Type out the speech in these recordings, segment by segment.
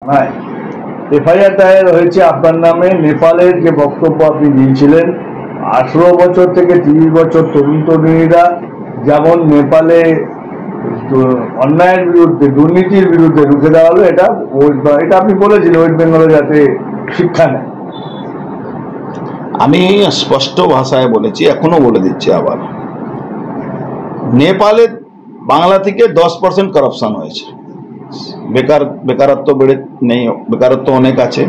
থানায় এফআইআর দায়ের হয়েছে আপনার নামে। নেপালের যে বক্তব্য আপনি দিয়েছিলেন, 18 বছর থেকে 30 বছর তরুণ তরুণীরা যেমন নেপালে অন্যায়ের বিরুদ্ধে, দুর্নীতির বিরুদ্ধে রুখে দেওয়া হলো, এটা আপনি বলেছিলেন ওয়েস্ট বেঙ্গলে যাতে শিক্ষা নেয়। আমি স্পষ্ট ভাষায় বলেছি, এখনো বলে দিচ্ছি আবার, নেপালে বাংলা থেকে 10% করাপশন হয়েছে। বেকারত্ব বেড়ে নেই, বেকারত্ব অনেক আছে,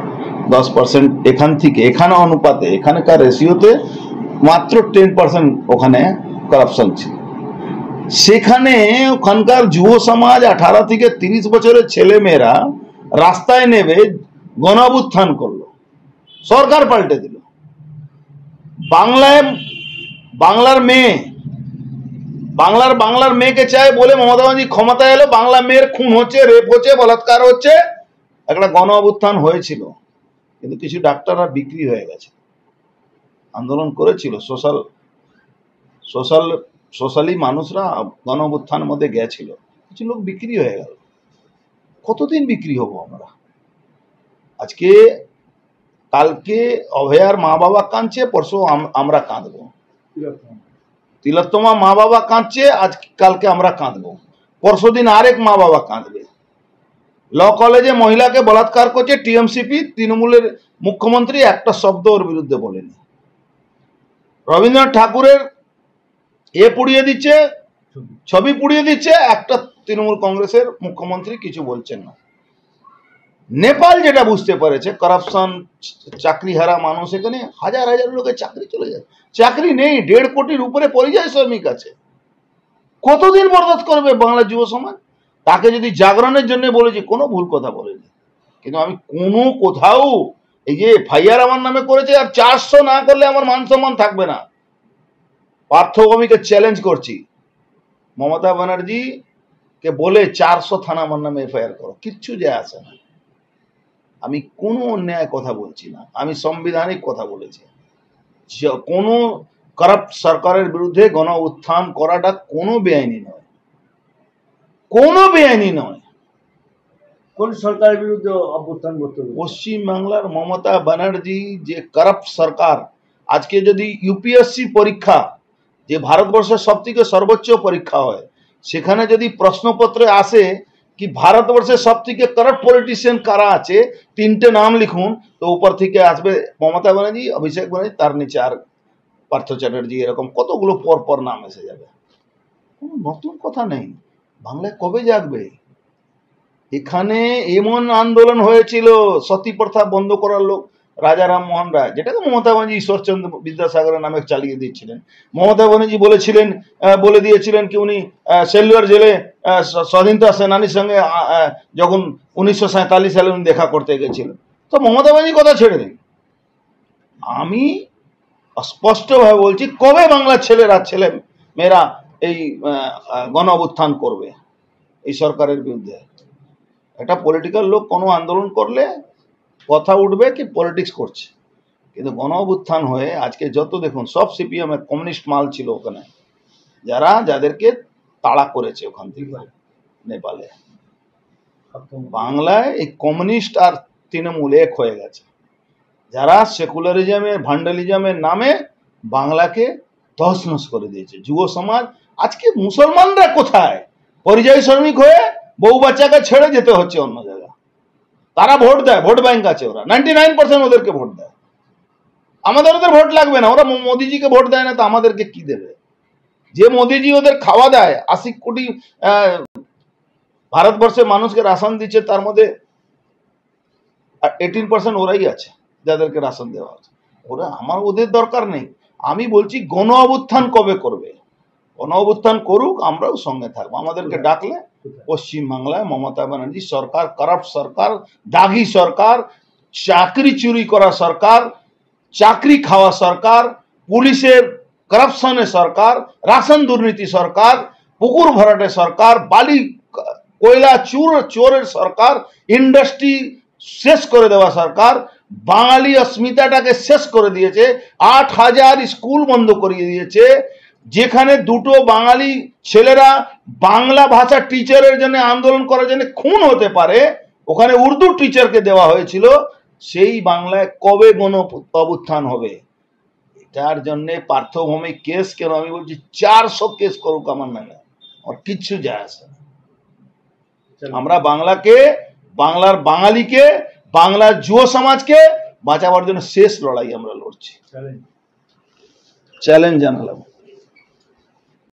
10% এখান থেকে, এখানে অনুপাতে, এখানকার রেশিওতে মাত্র 10% ওখানে করাপশন ছিল। সেখানে ওখানকার যুব সমাজ 18 থেকে 30 বছরের ছেলে মেয়েরা রাস্তায় নেমে গণঅভ্যুত্থান করলো, সরকার পাল্টে দিল। বাংলার মেয়েকে চায় বলে মমতা ব্যানার্জি ক্ষমতায় এলো, বাংলা মেয়ের খুন হচ্ছে, রেপ হচ্ছে, বলাৎকার হচ্ছে। একটা গণ অভ্যুত্থান হয়েছিল, কিন্তু কিছু ডাক্তাররা বিক্রি হয়ে গেছে। আন্দোলন করেছিল, সোশ্যালি মানুষরা গণ অভ্যুত্থানের মধ্যে গেছিল, কিছু লোক বিক্রি হয়ে গেল। কতদিন বিক্রি হবো আমরা? কালকে অভয়ার মা বাবা কাঁদছে, পরশু আমরা কাঁদবো। তিলোত্তমা মা বাবা কাঁদছে, কালকে আমরা কাঁদবো, পরশুদিন আরেক মা বাবা কাঁদবে। ল কলেজে মহিলাকে বলাৎকার করছে টিএমসিপি, তৃণমূলের মুখ্যমন্ত্রী একটা শব্দ ওর বিরুদ্ধে বলেনি। রবীন্দ্রনাথ ঠাকুরের পুড়িয়ে দিচ্ছে, ছবি পুড়িয়ে দিচ্ছে, একটা তৃণমূল কংগ্রেসের মুখ্যমন্ত্রী কিছু বলছেন না। নেপাল যেটা বুঝতে পেরেছে, করাপশন, চাকরি হারা মানুষ, এখানে হাজার হাজার লোকের চাকরি চলে যায়, চাকরি নেই, 1.5 কোটির উপরে পরিযায়ী শ্রমিক আছে। কতদিন বরদাস্ত করবে বাংলা যুব সমাজ? তাকে যদি জাগরণের জন্য বলেছি, কোনো ভুল কথা বলেনি, কিন্তু আমি কোনো কোথাও এই যে এফআইআর আমার নামে করেছে, আর 400 না করলে আমার মান সম্মান থাকবে না। পার্থভূমিকে চ্যালেঞ্জ করছি, মমতা ব্যানার্জি কে বলে 400 থানা আমার নামে এফআইআর করো, কিচ্ছু যায় আসে না। আমি কোনো অন্যায় কথা বলছি না, আমি সাংবিধানিক কথা বলেছি। কোনো করাপ্ট সরকারের বিরুদ্ধে গণ উত্থান করাটা কোনো বেআইনি নয়, কোনো বেআইনি নয়। কোন সরকারের বিরুদ্ধে অভ্যুত্থান করতে হবে? পশ্চিম বাংলার মমতা ব্যানার্জি যে করাপ্ট সরকার, আজকে যদি ইউপিএসসি পরীক্ষা, যে ভারতবর্ষের সব থেকে সর্বোচ্চ পরীক্ষা হয়, সেখানে যদি প্রশ্নপত্রে আসে কি ভারতবর্ষের সব থেকে করাপ্ট পলিটিশিয়ান কারা আছে, 3টে নাম লিখুন, তো উপর থেকে আসবে মমতা ব্যানার্জি, অভিষেক ব্যানার্জি, তার নিচে আর পার্থ চ্যাটার্জি, এরকম কতগুলো পর নাম এসে যাবে। কোনো নতুন কথা নেই, বাংলায় কবে জাগবে? এখানে এমন আন্দোলন হয়েছিল সতী প্রথা বন্ধ করার লোক রাজা রামমোহন রায়, যেটাকে মমতা ব্যানার্জি ঈশ্বরচন্দ্র বিদ্যাসাগরের নামে চালিয়ে দিয়েছিলেন। মমতা ব্যানার্জি বলে দিয়েছিলেন কি উনি সেলুলার জেলে স্বাধীনতা সেনানির সঙ্গে যখন 1947 সালে উনি দেখা করতে গেছিলেন, তো মমতা ব্যানার্জি কথা ছেড়ে দিন। আমি স্পষ্টভাবে বলছি, কবে বাংলার ছেলে মেয়েরা এই গণ অভ্যুত্থান করবে এই সরকারের বিরুদ্ধে? একটা পলিটিক্যাল লোক কোনো আন্দোলন করলে কথা উঠবে কি পলিটিক্স করছে, কিন্তু গণ অভ্যুত্থান হয়ে আজকে যত দেখুন, সব সিপিএম এর কমিউনিস্ট মাল ছিল ওখানে, যাদেরকে তাড়া করেছে ওখান থেকে নেপালে। বাংলায় এই কমিউনিস্ট আর তৃণমূল এক হয়ে গেছে, যারা সেকুলারিজমের, ভান্ডালিজমের নামে বাংলাকে তছনছ করে দিয়েছে। যুব সমাজ আজকে, মুসলমানরা কোথায়? পরিযায়ী শ্রমিক হয়ে বউ বাচ্চাকে ছেড়ে যেতে হচ্ছে অন্য জায়গায়। তারা ভোট দেয়, ভোট ব্যাংক আছে, ওরা 99% ওদেরকে ভোট দেয়। ওদের ভোট লাগবে না, ওরা মোদিজিকে ভোট দেয় না, তো আমাদেরকে কি দেবে? যে মোদিজি ওদের খাওয়া দেয়, 80 কোটি ভারতবর্ষের মানুষকে রাশন দিচ্ছে, তার মধ্যে 18% ওরাই আছে যাদেরকে রাশন দেওয়া আছে। ওদের দরকার নেই। আমি বলছি গণ অভ্যুত্থান কবে করবে? গণ অভ্যুত্থান করুক, আমরাও সঙ্গে থাকবো। আমাদেরকে ডাকলে পশ্চিম বাংলায় মমতা ব্যানার্জি সরকার, করাপ্ট সরকার, দাগি সরকার, চাকরি চুরি করা সরকার, চাকরি খাওয়া সরকার, পুলিশের করাপশনের সরকার, রাশন দুর্নীতি সরকার, পুকুর ভরাটে সরকার, বালি কয়লা চোরের সরকার, ইন্ডাস্ট্রি শেষ করে দেওয়া সরকার, বাঙালি অস্মিতাটাকে শেষ করে দিয়েছে, 8000 স্কুল বন্ধ করিয়ে দিয়েছে। যেখানে দুটো বাঙালি ছেলেরা বাংলা ভাষা টিচারের জন্য আন্দোলন করার জন্য খুন হতে পারে, ওখানে উর্দু টিচারকে দেওয়া হয়েছিল, সেই বাংলায় কবে গণ অভ্যুত্থান হবে? এটার জন্য পার্থভৌমিক কেস কেন, আমি বলছি 400 কেস করুক আমার নামে, আর কিচ্ছু যায় আসে না। আমরা বাংলাকে, বাংলার বাঙালিকে, বাংলার যুব সমাজকে বাঁচাবার জন্য শেষ লড়াই আমরা লড়ছি। চ্যালেঞ্জ জানালাম।